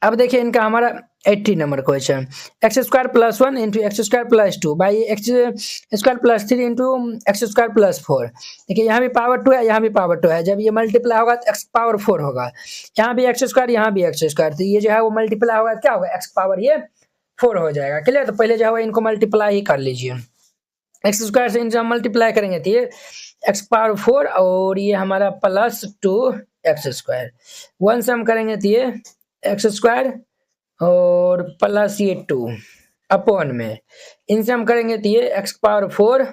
अब देखिए इनका हमारा 80 number question, x square plus 1 into x square plus 2 by x square plus 3 into x square plus 4। देखिए यहाँ भी पावर 2 है, यहाँ भी पावर 2 है, जब ये मल्टीप्लाई होगा तो एक्स पावर 4 होगा, यहाँ भी एक्स स्क्वायर, यहाँ भी एक्स स्क्वायर, तो ये जो है वो मल्टीप्लाई होगा क्या होगा, एक्स पावर ये 4 हो जाएगा। क्लियर, तो पहले जो है इनको मल्टीप्लाई ही कर लीजिए, एक्स स्क्वायर से इनसे हम मल्टीप्लाई करेंगे तो ये एक्स पावर 4 और ये हमारा प्लस 2 एक्स स्क्वायर, 1 से हम करेंगे तो ये एक्स स्क्वायर और प्लस ये 2 अपॉन में, इनसे हम करेंगे तो ये एक्स पावर 4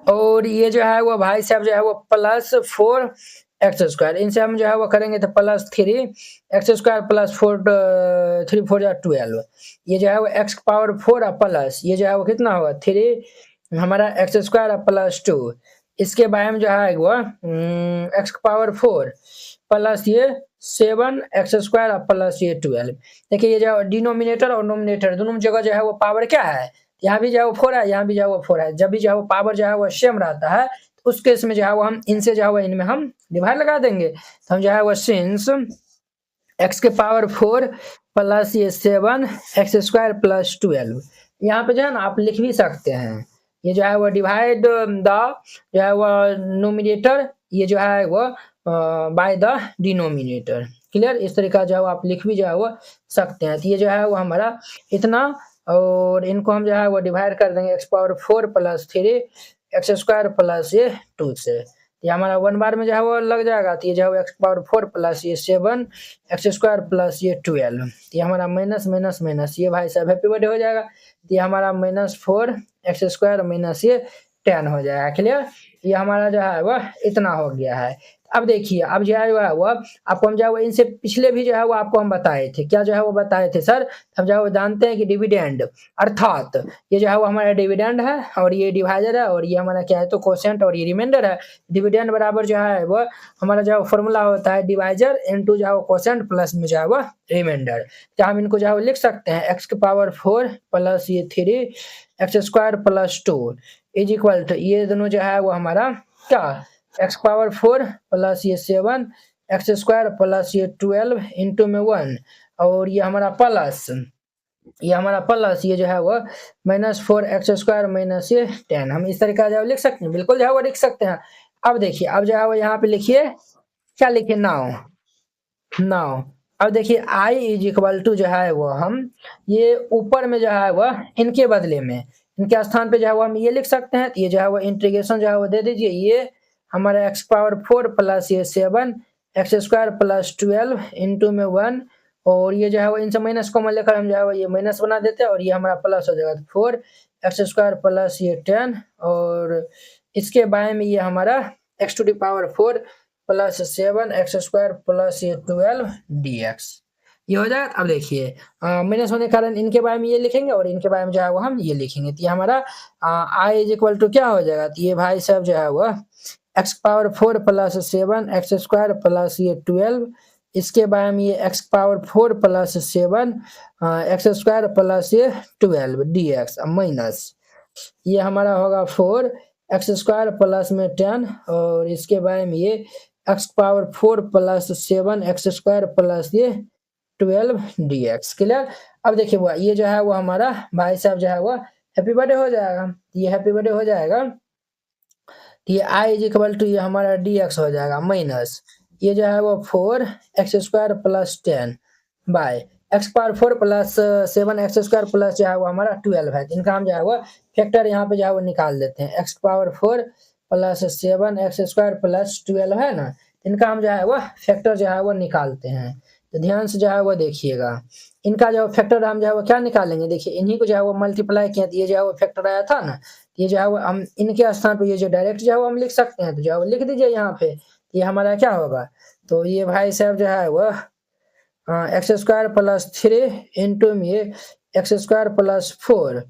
और ये जो है वो भाई साहब जो है वो प्लस 4 एक्स स्क्वायर, इनसे हम जो है वो करेंगे तो प्लस 3 एक्स स्क्वायर प्लस 4 3 4 जा 12, ये जो है वो एक्स पावर 4 प्लस ये जो है वो कितना होगा 3 हमारा एक्स स्क्वायर प्लस 2, इसके बाद में जो है वो एक्स पावर 4 प्लस ये 7 एक्स स्क्वायर प्लस ये 12। देखिए ये जो डिनोमिनेटर और नोमिनेटर दोनों जगह जो है वो पावर क्या है, यहाँ भी जो है वो 4 है, यहाँ भी जो है वो 4 है, जब भी जो है वो पावर जो है वो सेम रहता है तो उस केस में जो है वो हम इनसे जो है वो इनमें हम डिवाइड लगा देंगे, तो हम जो है वो सिंस एक्स के पावर 4 प्लस ये 7 एक्स स्क्वायर प्लस 12, यहाँ पे जो है ना आप लिख भी सकते हैं, ये जो है वो डिवाइड द जो है वो नोमिनेटर, ये जो है वो बाय द डिनोमिनेटर। क्लियर, इस तरीका जो है आप लिख भी जो है वो सकते हैं। तो ये जो है वो हमारा इतना, और इनको हम जो है वो डिवाइड कर देंगे x power 4 plus 3 x square plus ये 2 से, ये हमारा 1 बार में जो है वो लग जाएगा, तो ये जो है एक्स पावर 4 प्लस ये 7 एक्स स्क्वायर प्लस ये 12, ये हमारा माइनस माइनस माइनस, ये भाई साहब हैप्पी बर्थडे हो जाएगा, ये हमारा -4 एक्स स्क्वायर माइनस ये 10 हो जाएगा। क्लियर, ये हमारा जो है वह इतना हो गया है। अब देखिए अब जो है वह आपको हम जो है वो इनसे पिछले भी जो है वो आपको हम बताए थे, क्या जो है वो बताए थे सर, हम जो है वो जानते हैं कि डिविडेंड अर्थात ये जो है वो हमारा डिविडेंड है और ये डिवाइजर है और ये हमारा क्या है तो कोसेंट और ये रिमाइंडर है। डिविडेंड बराबर जो है वो हमारा जो फॉर्मूला होता है डिवाइजर इनटू जो है वो कोसेंट प्लस में जो है वो रिमाइंडर, तो हम इनको जो है वो लिख सकते हैं एक्स के पावर 4 प्लस ये 3 x square plus 2 is equal to ये दोनों जो है वो हमारा क्या एक्स पावर 4 प्लस ये 7 एक्स स्क्वायर प्लस ये 12 इंटू में 1 और ये हमारा प्लस ये जो है वो -4 एक्स स्क्वायर माइनस ये 10, हम इस तरीका जो है लिख सकते हैं, बिल्कुल जो है वो लिख सकते हैं। अब देखिए अब जो है वो यहाँ पे लिखिए क्या लिखिए नाउ अब देखिए i इज इक्वल टू जो है वो हम ये ऊपर में जो है वो इनके बदले में इनके स्थान पे जो है वो हम ये लिख सकते हैं, तो ये जो है वो इंटीग्रेशन जो है वो दे दीजिए, ये हमारा एक्स पावर 4 प्लस ये 7 एक्स स्क्वायर प्लस 12 इंटू में 1 और ये जो है वो इनसे माइनस कॉमन लेकर हम जो है वो ये माइनस बना देते हैं और ये हमारा प्लस हो जाएगा, 4 एक्स स्क्वायर प्लस ये 10 और इसके बारे में ये हमारा x to the power 4 plus 7 x square plus ये 12 dx, ये हो जाएगा। अब देखिए माइनस होने के कारण इनके बारे में ये लिखेंगे और इनके बारे में जो है वो हम ये लिखेंगे, तो ये हमारा i इज इक्वल टू क्या हो जाएगा, तो ये भाई साहब जो है वो x power 4 plus 7 x square plus ये 12, इसके बाद में ये x power 4 plus 7 x square plus ये 12 dx माइनस ये हमारा होगा 4 एक्स स्क्वायर प्लस में 10 और इसके बाद में ये x power 4 plus 7 x square plus ये 12 dx। क्लियर, अब देखिए वो ये जो है वो हमारा भाई साहब जो है वो हैप्पी बर्थडे हो जाएगा, ये हैप्पी बर्थडे हो जाएगा, ये i इज इक्वल टू ये हमारा dx हो जाएगा माइनस ये जो है वो 4 x square plus 10 by x power 4 plus 7 x square plus जो है वो हमारा 12 है, इनका हम जो है वो फैक्टर यहाँ पे जो है वो निकाल देते हैं, x power 4 plus 7 x square plus 12 है ना, इनका हम जो है वो फैक्टर जो है वो निकालते हैं, तो ध्यान से जो है वो देखिएगा इनका जो फैक्टर हम जो है वो क्या निकालेंगे, देखिए इन्हीं को जो है वो मल्टीप्लाई किया तो ये जो है वो फैक्टर आया था ना, ये जो है वो हम इनके स्थान पे ये जो डायरेक्ट जो है वो हम लिख सकते हैं, तो जो है वो लिख दीजिए यहाँ पे, ये हमारा क्या होगा, तो ये भाई साहब जो है वो एक्स स्क्वायर प्लस 3 इंटू में ये एक्स स्क्वायर प्लस 4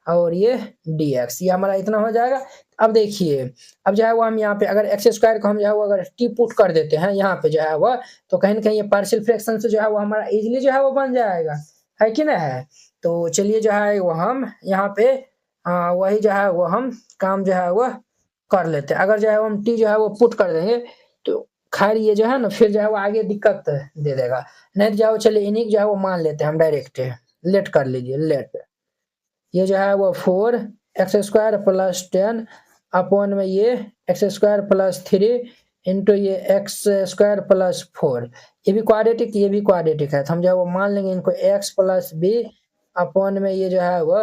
और ये dx, ये हमारा इतना हो जाएगा। अब देखिए अब जो है वो हम यहाँ पे अगर एक्स स्क्वायर को हम जो है वो अगर टी पुट कर देते हैं यहाँ पे जो है वो, तो कहीं ना कहीं ये पार्शियल फ्रैक्शन से जो है वो हमारा इजीली जो है वो बन जाएगा, है कि ना है। तो चलिए जो है वो हम यहाँ पे वही जो है वो हम काम जो है वो कर लेते हैं, अगर जो है हम टी जो है वो पुट कर देंगे तो खैर ये जो है ना फिर जो है वो आगे दिक्कत दे देगा। नहीं तो जाओ चलिए इन्हीं जो है वो मान लेते हैं हम डायरेक्ट, लेट कर लीजिए लेट। ये जो है वो 4x² प्लस 10 अपॉन में ये x² प्लस 3 इंटू ये x² प्लस 4, ये भी क्वाड्रेटिक ये भी क्वाड्रेटिक है, तो हम जो है वो मान लेंगे इनको x प्लस बी अपॉन में ये जो है वो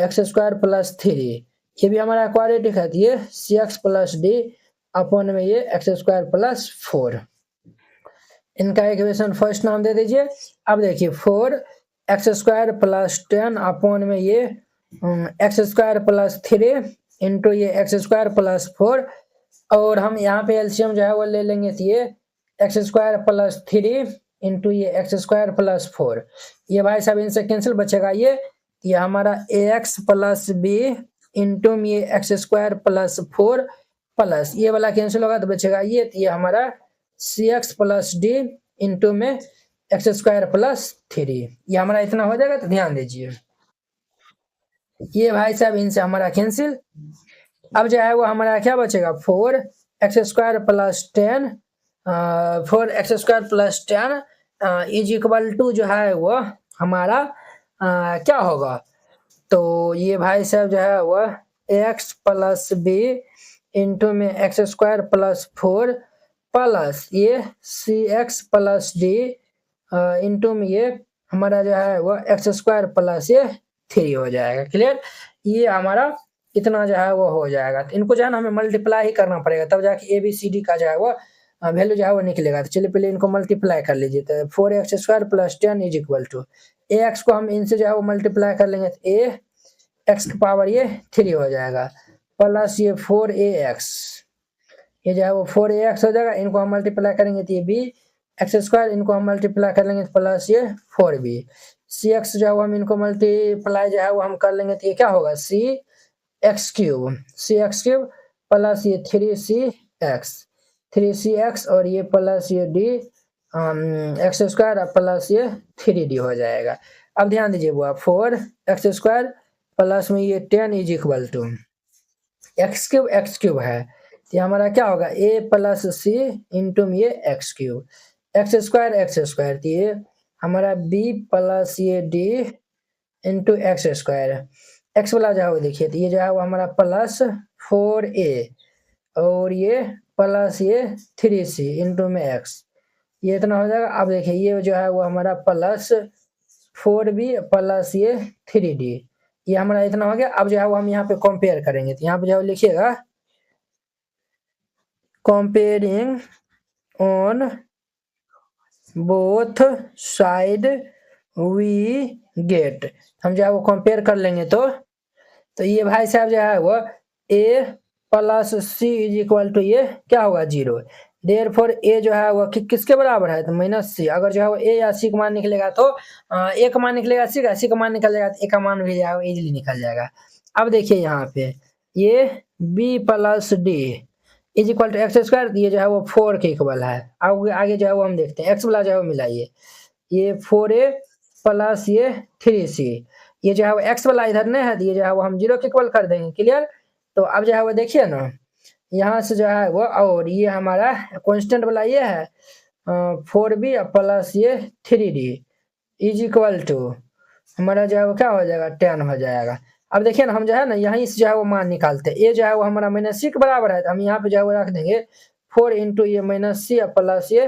x² प्लस 3, ये भी हमारा क्वाड्रेटिक है, तो ये cx प्लस डी अपॉन में ये x² प्लस 4। इनका इक्वेशन फर्स्ट नाम दे दीजिए। अब देखिए 4x² प्लस 10 अपॉन में ये x² प्लस 3 इंटू ये x² प्लस 4, और हम यहाँ पे एलसीएम जो है वो ले लेंगे, तो ये x² प्लस 3 इंटू ये x² प्लस 4, ये भाई साहब इनसे कैंसिल बचेगा ये हमारा ax प्लस बी इंटू ये x² प्लस 4 प्लस ये वाला कैंसिल होगा तो बचेगा ये हमारा cx प्लस डी इंटू में x² प्लस 3, ये हमारा इतना हो जाएगा। तो ध्यान दीजिए ये भाई साहब इनसे हमारा कैंसिल। अब जो है वो हमारा क्या बचेगा 4x² plus 10 4x² plus 10 is equal to जो है वो हमारा क्या होगा, तो ये भाई साहब जो है वो x प्लस बी इंटू में x² प्लस 4 प्लस ये cx प्लस डी इंटू में ये हमारा जो है वो x² प्लस ये 3 हो जाएगा। क्लियर, ये हमारा इतना जो है वो हो जाएगा। तो इनको जो है ना हमें मल्टीप्लाई ही करना पड़ेगा, तब जाके ABCD का जो है वो वैल्यू जो है वो निकलेगा। तो चलिए पहले इनको मल्टीप्लाई कर लीजिए। तो 4x² plus 10 is equal to ax को हम इनसे जो है वो मल्टीप्लाई कर लेंगे, तो ax की पावर ये 3 हो जाएगा प्लस ये 4ax, ये जो है वो 4ax हो जाएगा। इनको हम मल्टीप्लाई करेंगे तो ये b(x²), इनको हम मल्टीप्लाई कर लेंगे प्लस ये 4b, cx जो है वो हम इनको मल्टीप्लाई जो है वो हम कर लेंगे तो ये क्या होगा cx³ प्लस ये 3cx और ये प्लस ये d x² प्लस ये 3d हो जाएगा। अब ध्यान दीजिए वो 4x² प्लस में ये 10 इज इक्वल टू x³ है, ये हमारा क्या होगा a प्लस सी इंटू ये x³ x², तो ये हमारा b प्लस ये d इंटू x², x वाला जो है देखिए, तो ये जो है वो हमारा प्लस 4a और ये प्लस ये 3c इंटू में x, ये इतना हो जाएगा। अब देखिए ये जो है वो हमारा प्लस 4b प्लस ये 3d, ये हमारा इतना हो गया। अब जो है वो हम यहाँ पे कंपेयर करेंगे, तो यहाँ पे जो लिखिएगा comparing on both side we get, हम जो है वो कंपेयर कर लेंगे तो ये भाई साहब जो है वो a plus c is equal to ये क्या होगा 0, देयरफॉर a जो है वो किसके बराबर है तो -c। अगर जो है वो a या c का मान निकलेगा तो a का मान निकलेगा c का मान निकल जाएगा तो a का मान भी जाएगा इजीली निकल जाएगा। अब देखिए यहाँ पे ये b plus d is equal to x², ये जो है वो 4 के इक्वल है। आगे जो है वो हम देखते हैं x वाला जो है वो मिलाइए, ये 4a प्लस ये 3c, ये जो है वो x वाला इधर नहीं है, ये जो है वो हम 0 के इक्वल कर देंगे। क्लियर, तो अब जो है वो देखिए ना यहाँ से जो है वो, और ये हमारा कांस्टेंट वाला ये है 4b प्लस ये 3d इज इक्वल टू हमारा जो है वो क्या हो जाएगा 10 हो जाएगा। अब देखिए ना हम जो है ना यहीं से जो है वो मान निकालते हैं, ये जो है वो हमारा -c के बराबर है, तो हम यहाँ पे जो है वो रख देंगे 4 इंटू ये -c प्लस ये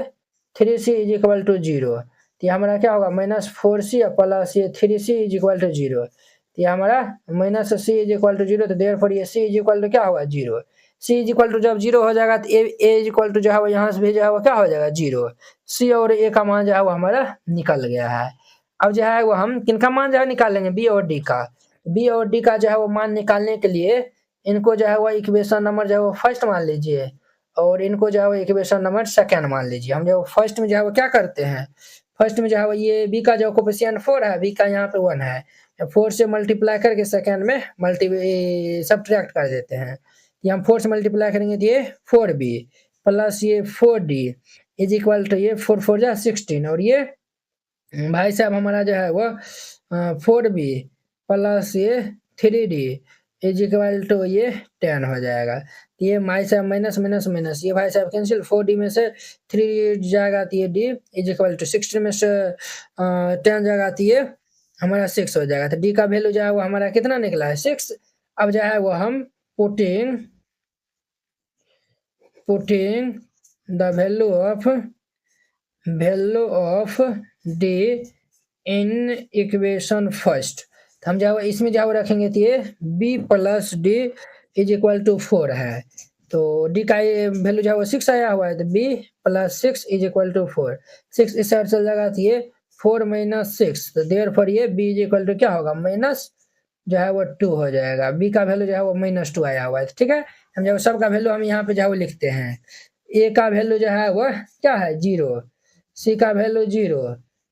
3c इज इक्वल टू 0, तो ये हमारा क्या होगा -4c प्लस ये 3c इज इक्वल टू 0, तो ये हमारा -c इज इक्वल टू 0, तो देयरफॉर ये c इज इक्वल टू क्या होगा 0, c इज इक्वल टू जब 0 हो जाएगा तो a इज इक्वल टू जो है वो यहाँ से भी जो है वो क्या हो जाएगा 0, c और a का मान जो है वो हमारा निकल गया है। अब जो है वो हम किनका मान जो है निकालेंगे b और d का, b और d का जो है वो मान निकालने के लिए इनको जो है वो इक्वेशन नंबर जो है वो फर्स्ट मान लीजिए और इनको जो है वो इक्वेशन नंबर सेकंड मान लीजिए। हम जो फर्स्ट में जो है वो क्या करते हैं, फर्स्ट में जो है वो ये b का जो कोफिशिएंट 4 है, b का यहाँ पे 1 है, 4 से मल्टीप्लाई करके सेकंड में सब्ट्रैक्ट कर देते हैं। ये हम 4 से मल्टीप्लाई करेंगे तो ये 4b प्लस ये 4d इज इक्वल टू ये 4 4 जा 16, और ये भाई साहब हमारा जो है वो 4b प्लस ये 3d इज इक्वल टू ये 10 हो जाएगा। तो ये भाई साहब माइनस माइनस माइनस, ये भाई साहब कैंसिल, 4d में से 3 जाएगा तो ये d इज इक्वल टू 16 में से 10 जाएगा तो ये हमारा 6 हो जाएगा। तो d का वैल्यू जो है वो हमारा कितना निकला है 6। अब जो है वो हम putting the value of d in equation first. हम जो इसमें जो रखेंगे तो ये b plus d is equal to 4 है। तो d का वैल्यू जो है वो 6 आया हुआ है, तो b plus 6 is equal to 4। 6 इस साइड चल जाएगा तो ये 4 माइनस 6, तो देयरफॉर ये b इज इक्वल टू क्या होगा माइनस जो है वो 2 हो जाएगा। b का वैल्यू जो है वो -2 आया हुआ है। ठीक है, हम जो सब का वैल्यू हम यहाँ पे जो है वो लिखते हैं। a का वैल्यू जो है वो क्या है 0, c का वैल्यू 0,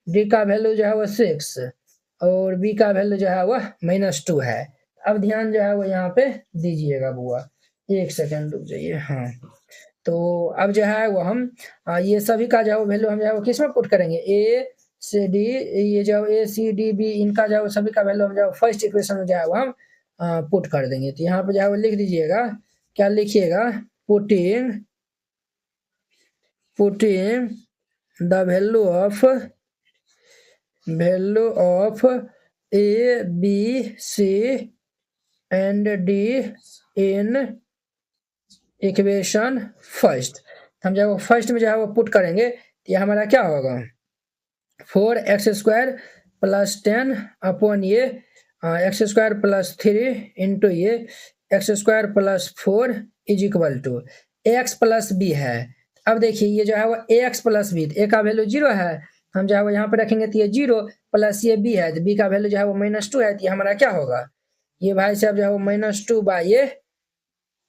d का वैल्यू जो है वो 6 और b का वैल्यू जो है वो -2 है। अब ध्यान जो है वो यहाँ पे दीजिएगा बुआ, 1 सेकंड रुक जाइए। हाँ, तो अब जो है वो हम ये सभी का जो है वैल्यू हम जो है वो किस में पुट करेंगे, a से d, ये जो a c d b इनका जो सभी का वैल्यू हम जो फर्स्ट इक्वेशन में जो है वो हम पुट कर देंगे। तो यहाँ पे जो है वो लिख दीजिएगा, क्या लिखिएगा, putting the value of a b c and d in equation first. हम जब फर्स्ट में जो है वो पुट करेंगे तो ये हमारा क्या होगा 4x² प्लस 10 अपॉन ये x² प्लस 3 इंटू ये x² plus 4 is equal to ax plus b है। अब देखिए ये जो है वो ax प्लस b, a का वैल्यू 0 है, हम जो है वो यहाँ पे रखेंगे तो ये 0 प्लस ये b है, तो b का वैल्यू जो है वो -2 है, तो ये हमारा क्या होगा, ये भाई साहब जो है वो -2 बाई ये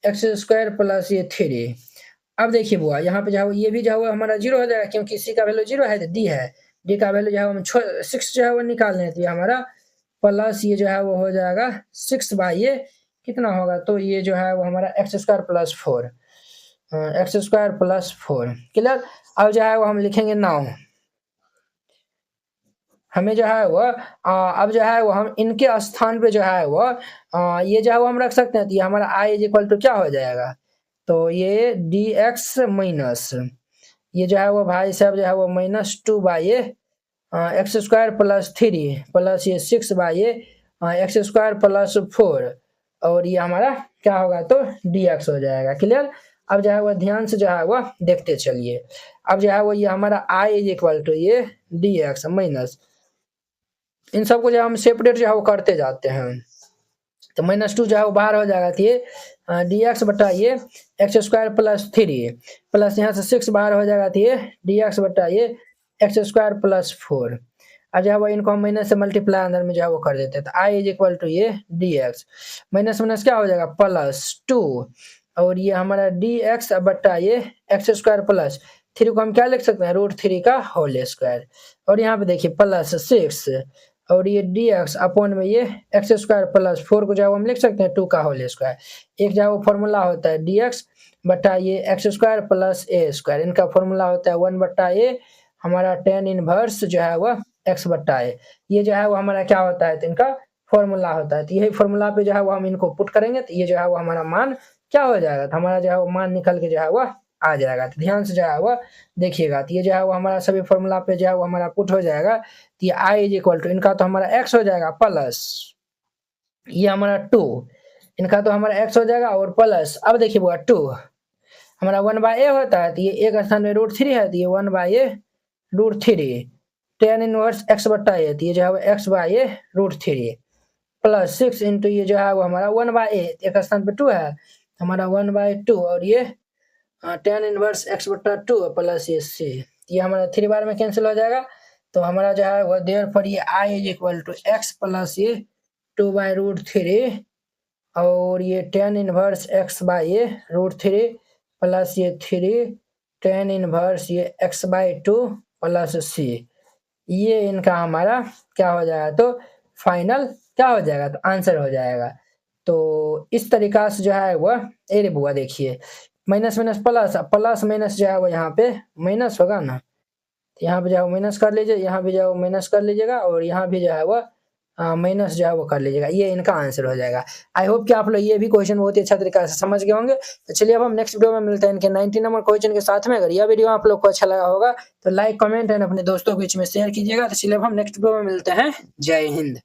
x² प्लस ये 3। अब देखिए बुआ यहाँ पे जो है ये भी जो है हमारा 0 हो जाएगा, क्योंकि c का वैल्यू 0 है तो d है, d का वैल्यू जो है हम 6 जो है वो निकालने हैं, तो ये हमारा प्लस ये जो है वो हो जाएगा 6 बाई ये कितना होगा, तो ये जो है वो हमारा x² plus 4, x² plus 4 clear. अब जो है वो हम लिखेंगे नाउ, हमें जो है वो अब जो है वो हम इनके स्थान पे जो है वो ये जो है वो हम रख सकते हैं, तो ये हमारा i इज इक्वल टू क्या हो जाएगा, तो ये dx माइनस ये जो है वो भाई साहब जो है वो -2 बाई ये x² प्लस 3 प्लस ये 6 बाई ये x² प्लस 4 और ये हमारा क्या होगा तो dx हो जाएगा। क्लियर। अब जो है वो ध्यान से जो है वो देखते चलिए। अब जो है वो ये हमारा i इज इक्वल टू ये dx माइनस, इन सबको जो हम सेपरेट जो है वो करते जाते हैं, तो -2 जो है वो बाहर हो जाएगा, तो ये dx बटा ये x² प्लस 3 प्लस यहाँ से 6 बाहर हो जाएगा, तो ये dx बटा ये x² प्लस 4। अब जो है वो इनको हम माइनस से मल्टीप्लाई अंदर में जो है वो कर देते हैं, तो i इज इक्वल टू ये dx माइनस माइनस क्या हो जाएगा +2 और ये हमारा dx बटा ये x² प्लस 3 को हम क्या लिख सकते हैं √3 का होल स्क्वायर, और यहाँ पे देखिए +6 और ये dx अपॉन में ये x² प्लस 4 को जो है हम लिख सकते हैं 2 का होल स्क्वायर। एक जो है वो फॉर्मूला होता है dx बटा ये x² प्लस a², इनका फॉर्मूला होता है 1 बटा ये हमारा tan इनवर्स जो है वो x बटा a, ये जो है वो हमारा क्या होता है तो इनका फॉर्मूला होता है। तो यही फॉर्मूला पे जो है वो हम इनको पुट करेंगे, तो ये जो है वो हमारा मान क्या हो जाएगा, तो हमारा जो है वो मान निकल के जो है वो आ जाएगा। तो ध्यान से जो है वो देखिएगा, तो ये जो है वो हमारा सभी फॉर्मूला पे जो है वो हमारा पुट हो जाएगा। तो ये i इज इक्वल टू इनका तो हमारा x हो जाएगा प्लस ये हमारा 2, इनका तो हमारा x हो जाएगा और प्लस अब देखिए वो 2 हमारा 1/a होता है, तो ये एक स्थान में √3 है, तो ये 1/a√3 tan इनवर्स x बटा a, तो ये जो है वो x by a √3 plus 6 into ये जो है वो हमारा 1/a, एक स्थान पे 2 है हमारा 1/2 और ये tan इनवर्स x बटा 2 प्लस ये c, ये हमारा 3 बार में कैंसिल हो जाएगा। तो हमारा जो है वो देयरफॉर ये i is equal to x plus ये 2/√3 और ये tan inverse x by a √3 plus ये 3 tan इनवर्स ये x/2 प्लस c, ये इनका हमारा क्या हो जाएगा तो फाइनल क्या हो जाएगा तो आंसर हो जाएगा। तो इस तरीका से जो है वह रे बुआ देखिए minus minus plus plus minus जो है वो यहाँ पे माइनस होगा ना, तो यहाँ पे जो है माइनस कर लीजिए, यहाँ भी जो है माइनस कर लीजिएगा और यहाँ भी जो है वो माइनस जो है वो कर लीजिएगा, ये इनका आंसर हो जाएगा। आई होप कि आप लोग ये भी क्वेश्चन बहुत ही अच्छा तरीका से समझ गए होंगे। तो चलिए अब हम नेक्स्ट वीडियो में मिलते हैं इनके 90 नंबर क्वेश्चन के साथ में। अगर यह वीडियो आप लोग को अच्छा लगा होगा तो लाइक, कमेंट एंड अपने दोस्तों के बीच में शेयर कीजिएगा। तो चलिए अब हम नेक्स्ट वीडियो में मिलते हैं। जय हिंद।